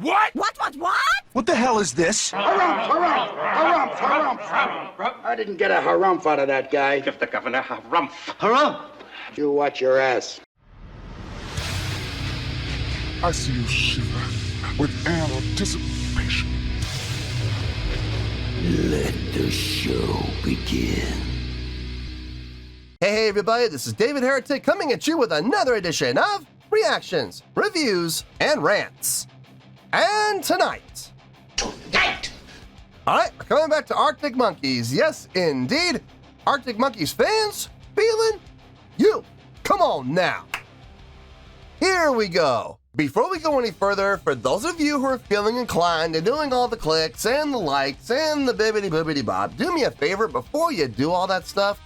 What? What? What the hell is this? Harumph. I didn't get a harumph out of that guy. Give the governor harumph. Harumph! You watch your ass. I see you shiver with anticipation. Let the show begin. Hey everybody, this is David Heretic coming at you with another edition of Reactions, Reviews, and Rants. And tonight, alright, we're coming back to Arctic Monkeys. Yes, indeed, Arctic Monkeys fans, feeling you. Come on now. Here we go. Before we go any further, for those of you who are feeling inclined to doing all the clicks and the likes and the bibbity boobity bob, do me a favor before you do all that stuff.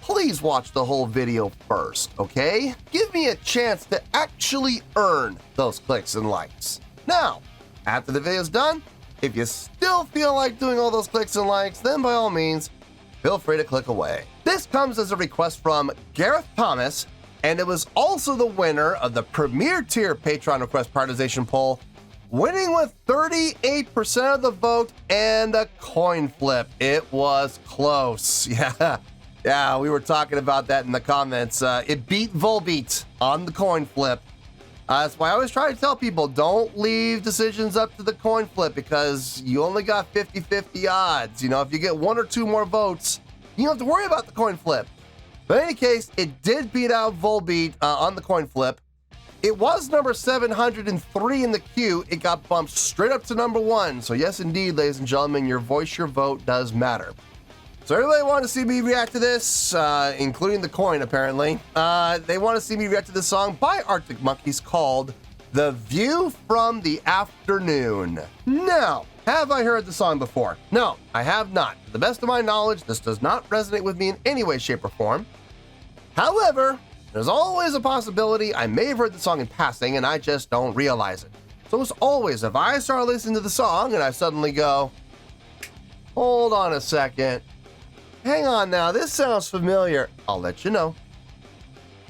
Please watch the whole video first, okay? Give me a chance to actually earn those clicks and likes. Now, after the video's done, if you still feel like doing all those clicks and likes, then by all means, feel free to click away. This comes as a request from Gareth Thomas, and it was also the winner of the Premier Tier Patreon Request Prioritization Poll, winning with 38% of the vote and a coin flip. It was close. Yeah, we were talking about that in the comments. It beat Volbeat on the coin flip. That's why I always try to tell people, don't leave decisions up to the coin flip because you only got 50-50 odds. You know, if you get one or two more votes, you don't have to worry about the coin flip. But in any case, it did beat out Volbeat on the coin flip. It was number 703 in the queue. It got bumped straight up to number 1. So yes, indeed, ladies and gentlemen, your voice, your vote does matter. So everybody wanted to see me react to this, including the coin, apparently. They want to see me react to this song by Arctic Monkeys called The View from the Afternoon. Now, have I heard the song before? No, I have not. To the best of my knowledge, this does not resonate with me in any way, shape, or form. However, there's always a possibility I may have heard the song in passing and I just don't realize it. So as always, if I start listening to the song and I suddenly go, hold on a second, hang on now, this sounds familiar, I'll let you know.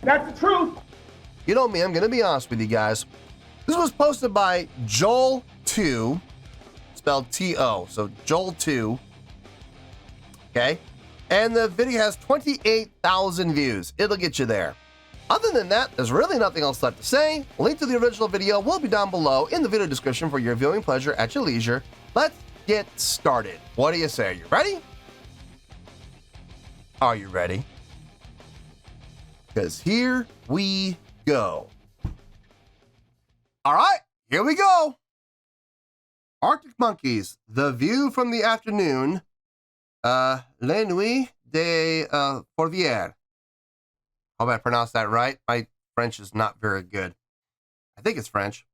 That's the truth. You know me, I'm gonna be honest with you guys. This was posted by Joel2, spelled T-O, so Joel2, okay? And the video has 28,000 views. It'll get you there. Other than that, there's really nothing else left to say. Link to the original video will be down below in the video description for your viewing pleasure at your leisure. Let's get started. What do you say? Are you ready? Are you ready? Because here we go. All right, here we go. Arctic Monkeys, The View from the Afternoon, La Nuit de Fourvière. Hope I pronounced that right. My French is not very good. I think it's French.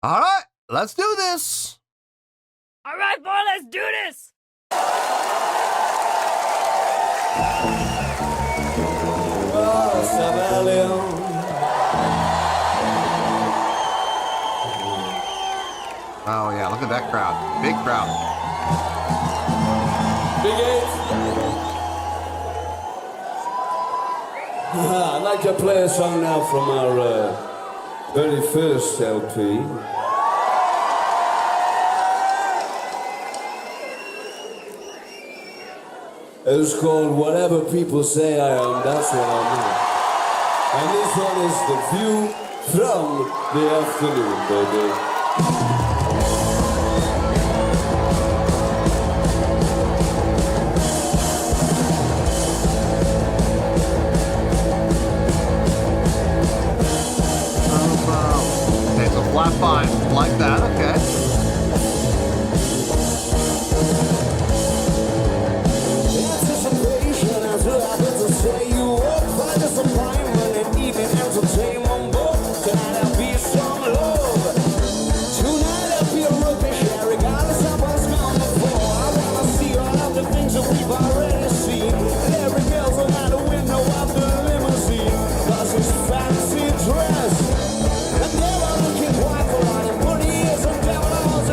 All right, let's do this. All right, boy, let's do this. Oh yeah, look at that crowd. Big crowd. Big 8. I'd like to play a song now from our very first LP. It's called Whatever People Say I Am, That's What I Am. And this one is The View from the Afternoon, baby. Okay, so flat 5, like that, okay. Fancy dress, and they were looking quite for money is a devil.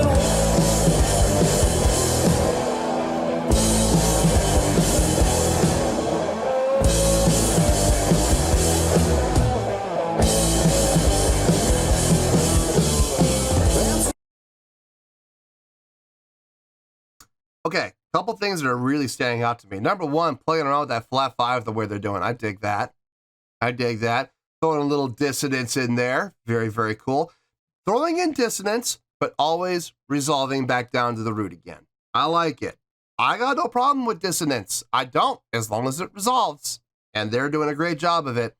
Okay, couple things that are really standing out to me. Number one, playing around with that flat 5 the way they're doing. I dig that. I dig that. Throwing a little dissonance in there. Very, very cool. Throwing in dissonance, but always resolving back down to the root again. I like it. I got no problem with dissonance. I don't, as long as it resolves. And they're doing a great job of it.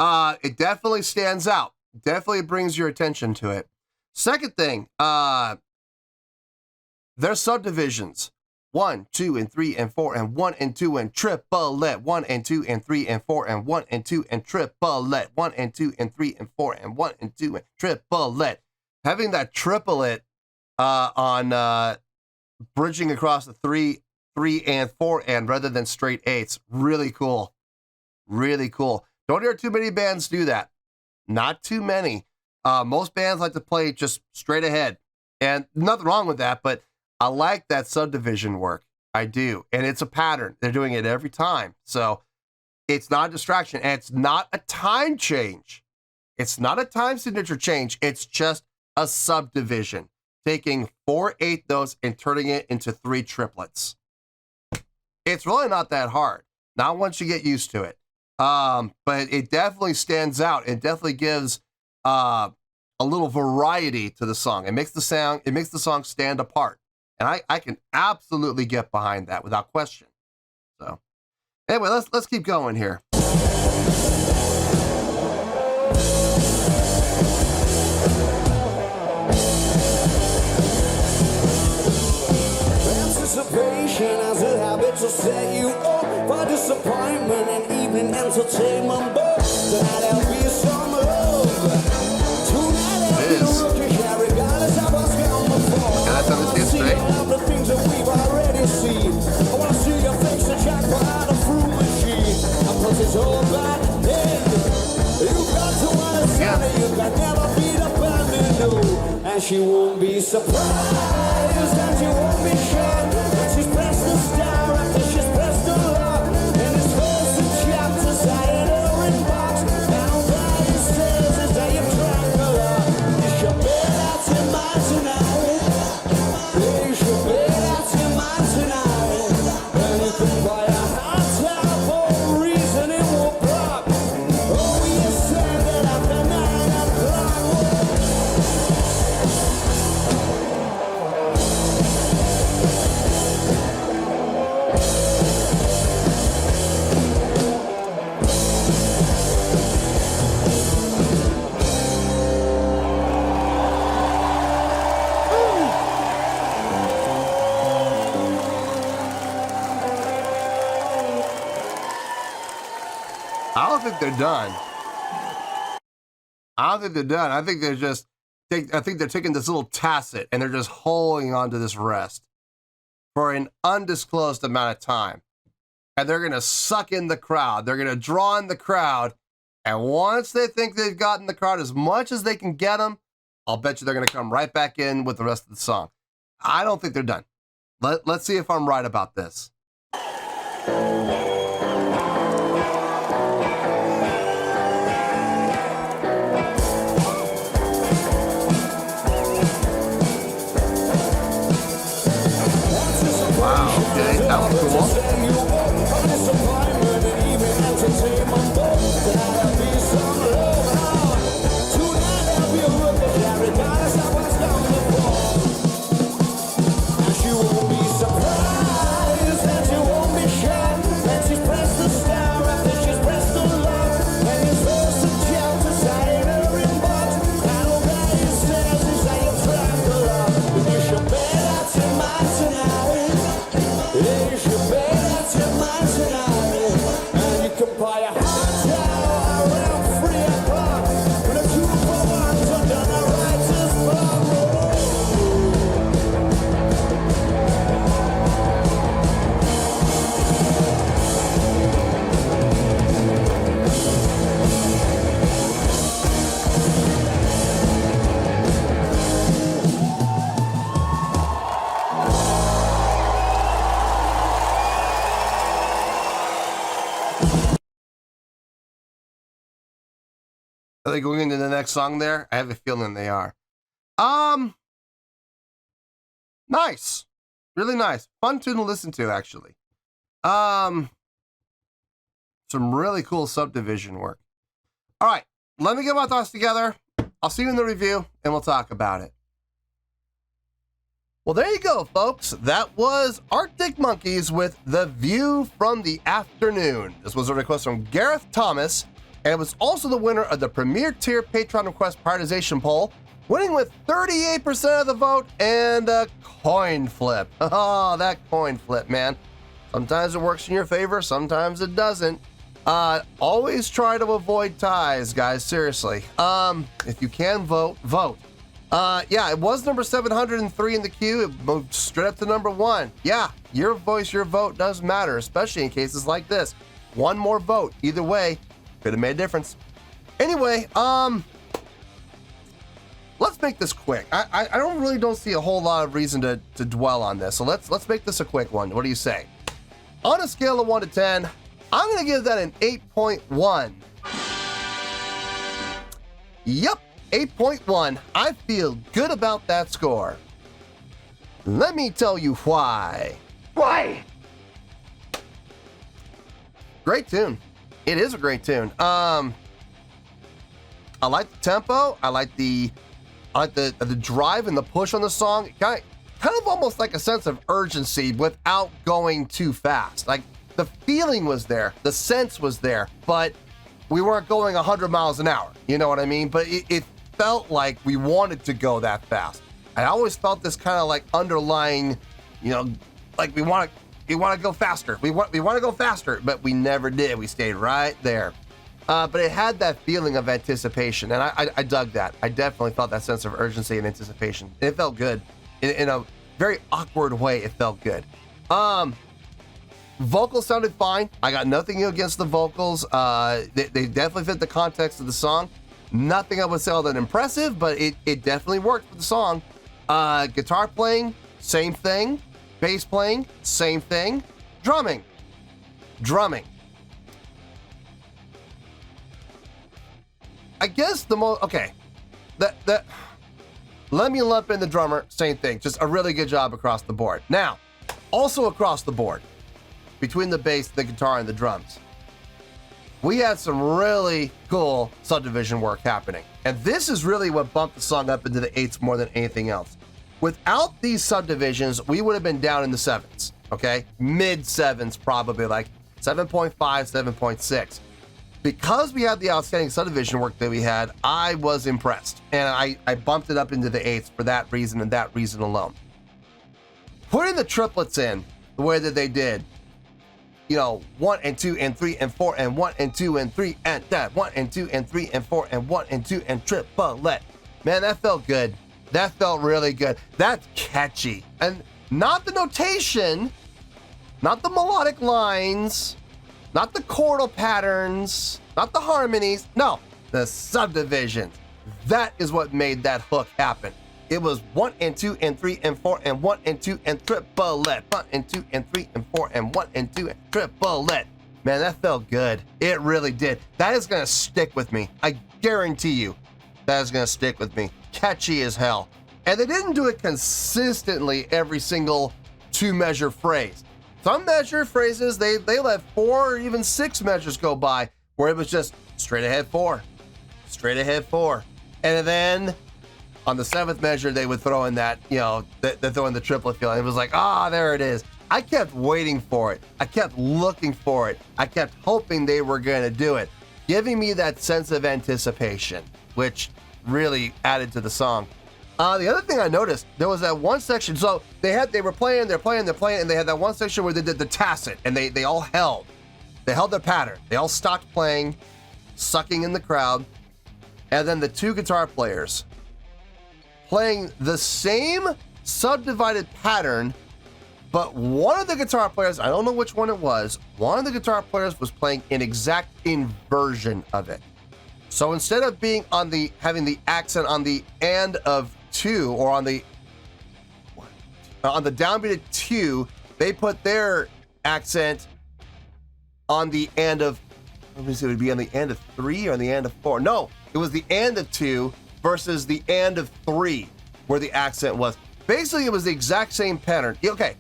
It definitely stands out. Definitely brings your attention to it. Second thing, there's subdivisions. 1, 2, and 3, and 4, and 1 and 2, and triplet. 1 and 2, and 3, and 4, and 1 and 2, and triplet. 1 and 2, and 3, and 4, and 1 and 2, and triplet. Having that triplet on bridging across the 3, and 4, and rather than straight 8s, really cool. Really cool. Don't hear too many bands do that. Not too many. Most bands like to play just straight ahead. And nothing wrong with that, but I like that subdivision work. I do. And it's a pattern. They're doing it every time. So it's not a distraction. And it's not a time change. It's not a time signature change. It's just a subdivision. Taking 4/8 notes and turning it into 3 triplets. It's really not that hard. Not once you get used to it. But it definitely stands out. It definitely gives a little variety to the song. It makes the song stand apart. And I can absolutely get behind that without question. So anyway, let's keep going here. Anticipation as a habit to set you up for disappointment and evening entertainment. But tonight there'll be some love. Tonight there'll be a rookie here, regardless of what's gone before. That's on the straight. The things that we've already seen. I want to see your face and jack behind a fruit machine. I put it all back in. You've got to understand it. You can never beat a bandit, no. And she won't be surprised that you won't be shocked when she's pressed the star after she's pressed the lock. And it's first in chapters I in her inbox. Now by your stairs is that you've drank a lot. You should be out in mind tonight. You should be out in mind tonight. And you can buy a hot towel for a reason it won't block. Oh, you said that after 9 o'clock. I don't think they're done. I think they're just, I think they're taking this little tacit and they're just holding on to this rest for an undisclosed amount of time. And they're going to suck in the crowd. They're going to draw in the crowd. And once they think they've gotten the crowd as much as they can get them, I'll bet you they're going to come right back in with the rest of the song. I don't think they're done. Let's see if I'm right about this. Wow, okay, that was cool. Are they going into the next song there? I have a feeling they are. Nice. Really nice. Fun tune to listen to, actually. Some really cool subdivision work. All right, let me get my thoughts together. I'll see you in the review, and we'll talk about it. Well, there you go, folks. That was Arctic Monkeys with The View from the Afternoon. This was a request from Gareth Thomas, and it was also the winner of the Premier Tier Patreon Request Prioritization Poll, winning with 38% of the vote and a coin flip. Oh, that coin flip, man. Sometimes it works in your favor, sometimes it doesn't. Always try to avoid ties, guys, seriously. If you can vote, vote. Yeah, it was number 703 in the queue. It moved straight up to number 1. Yeah, your voice, your vote does matter, especially in cases like this. One more vote, either way, could have made a difference. Anyway, let's make this quick. I don't see a whole lot of reason to dwell on this. So let's make this a quick one. What do you say? On a scale of 1 to 10, I'm gonna give that an 8.1. Yep, 8.1. I feel good about that score. Let me tell you why. Why? Great tune. It is a great tune. I like the tempo. I like the drive and the push on the song. Kind of almost like a sense of urgency without going too fast. Like the feeling was there, the sense was there, but we weren't going 100 miles an hour. You know what I mean? But it felt like we wanted to go that fast. I always felt this kind of like underlying, like we want to go faster. We want to go faster, but we never did. We stayed right there. But it had that feeling of anticipation, and I dug that. I definitely felt that sense of urgency and anticipation. It felt good. In a very awkward way, it felt good. Vocals sounded fine. I got nothing against the vocals. They definitely fit the context of the song. Nothing I would say all that impressive, but it definitely worked for the song. Guitar playing, same thing. Bass playing, same thing. Drumming. I guess okay. Let me lump in the drummer, same thing. Just a really good job across the board. Now, also across the board, between the bass, the guitar, and the drums, we had some really cool subdivision work happening. And this is really what bumped the song up into the 8s more than anything else. Without these subdivisions, we would have been down in the 7s, okay? Mid 7s, probably like 7.5, 7.6. Because we had the outstanding subdivision work that we had, I was impressed. And I bumped it up into the 8s for that reason and that reason alone. Putting the triplets in the way that they did, 1 and 2 and 3 and 4 and 1 and 2 and 3 and that 1 and 2 and 3 and 4 and 1 and 2 and triplet. Man, that felt good. That felt really good. That's catchy. And not the notation, not the melodic lines, not the chordal patterns, not the harmonies. No, the subdivisions. That is what made that hook happen. It was 1 and 2 and 3 and 4 and 1 and 2 and triplet. 1 and 2 and 3 and 4 and 1 and 2 and triplet. Man, that felt good. It really did. That is going to stick with me. I guarantee you that is going to stick with me. Catchy as hell. And they didn't do it consistently every single 2-measure phrase. Some measure phrases, they let 4 or even 6 measures go by where it was just straight ahead 4, straight ahead 4. And then on the 7th measure, they would throw in that, they throw in the triplet feeling. It was like, there it is. I kept waiting for it. I kept looking for it. I kept hoping they were going to do it, giving me that sense of anticipation, which really added to the song. The other thing I noticed, there was that one section. So they were playing, and they had that one section where they did the tacit, and they all held. They held their pattern. They all stopped playing, sucking in the crowd, and then the 2 guitar players playing the same subdivided pattern, but one of the guitar players, I don't know which one it was, one of the guitar players was playing an exact inversion of it. So instead of having the accent on the end of 2 or on the downbeat of 2, they put their accent on the end of, let me see, it would be on the end of 3 or on the end of 4. No, it was the end of 2 versus the end of 3 where the accent was. Basically, it was the exact same pattern. Okay.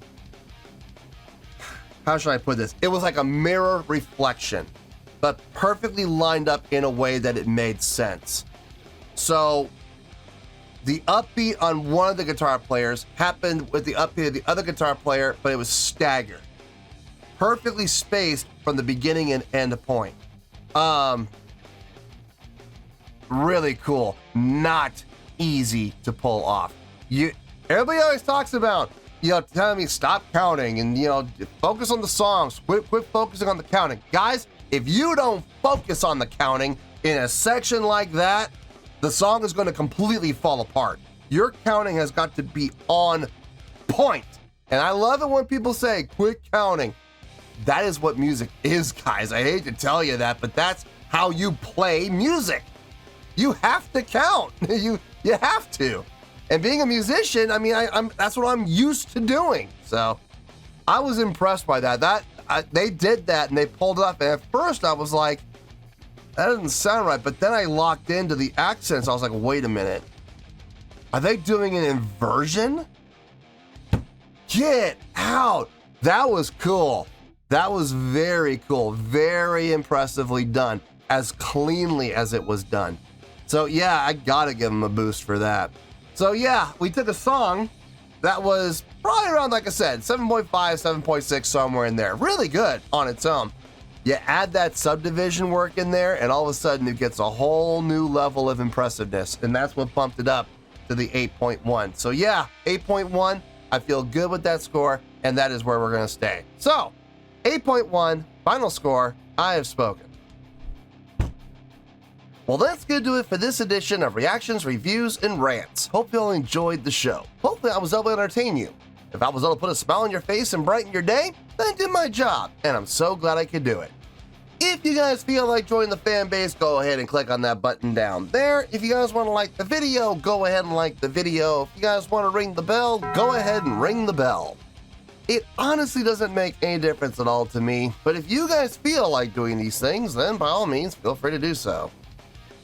How should I put this? It was like a mirror reflection, but perfectly lined up in a way that it made sense. So the upbeat on one of the guitar players happened with the upbeat of the other guitar player, but it was staggered. Perfectly spaced from the beginning and end point. Really cool. Not easy to pull off. Everybody always talks about, telling me stop counting and, focus on the songs. Quit focusing on the counting. Guys, if you don't focus on the counting in a section like that, the song is going to completely fall apart. Your counting has got to be on point. And I love it when people say, quit counting. That is what music is, guys. I hate to tell you that, but that's how you play music. You have to count. You have to. And being a musician, I mean, that's what I'm used to doing. So I was impressed by that. They did that and they pulled it up. And at first I was like, that doesn't sound right. But then I locked into the accents. I was like, wait a minute. Are they doing an inversion? Get out. That was cool. That was very cool. Very impressively done. As cleanly as it was done. So yeah, I gotta give them a boost for that. So yeah, we took a song that was probably around, like I said, 7.5, 7.6, somewhere in there. Really good on its own. You add that subdivision work in there, and all of a sudden it gets a whole new level of impressiveness, and that's what bumped it up to the 8.1. So yeah, 8.1, I feel good with that score, and that is where we're gonna stay. So, 8.1, final score, I have spoken. Well, that's going to do it for this edition of Reactions, Reviews, and Rants. Hope you all enjoyed the show. Hopefully I was able to entertain you. If I was able to put a smile on your face and brighten your day, then I did my job, and I'm so glad I could do it. If you guys feel like joining the fan base, go ahead and click on that button down there. If you guys want to like the video, go ahead and like the video. If you guys want to ring the bell, go ahead and ring the bell. It honestly doesn't make any difference at all to me, but if you guys feel like doing these things, then by all means, feel free to do so.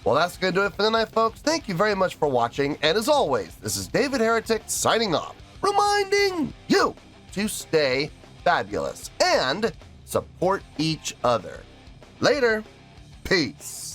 Well, that's going to do it for the night, folks. Thank you very much for watching. And as always, this is David Heretic signing off, reminding you to stay fabulous and support each other. Later. Peace.